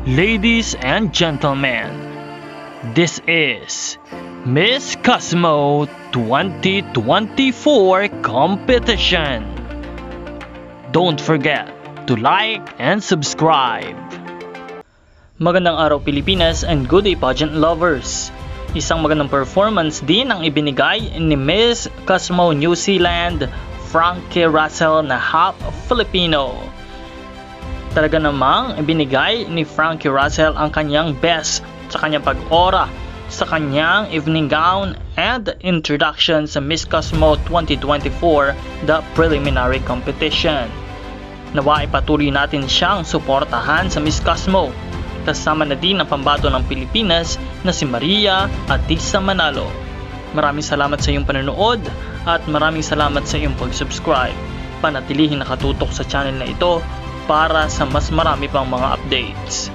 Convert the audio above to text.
Ladies and gentlemen, this is Miss Cosmo 2024 competition. Don't forget to like and subscribe. Magandang araw Pilipinas and good day pageant lovers. Isang magandang performance din ang ibinigay ni Miss Cosmo New Zealand Frankie Russell na half Filipino. Talaga namang ibinigay ni Frankie Russell ang kanyang best sa kanyang pag-ora sa kanyang evening gown and introduction sa Miss Cosmo 2024, the preliminary competition. Nawa ipatuloy natin siyang suportahan sa Miss Cosmo. Kasama na din ang pambato ng Pilipinas na si Maria Atisa Manalo. Maraming salamat sa iyong panonood at maraming salamat sa iyong pag-subscribe. Panatilihin nakatutok sa channel na ito para sa mas marami pang mga updates.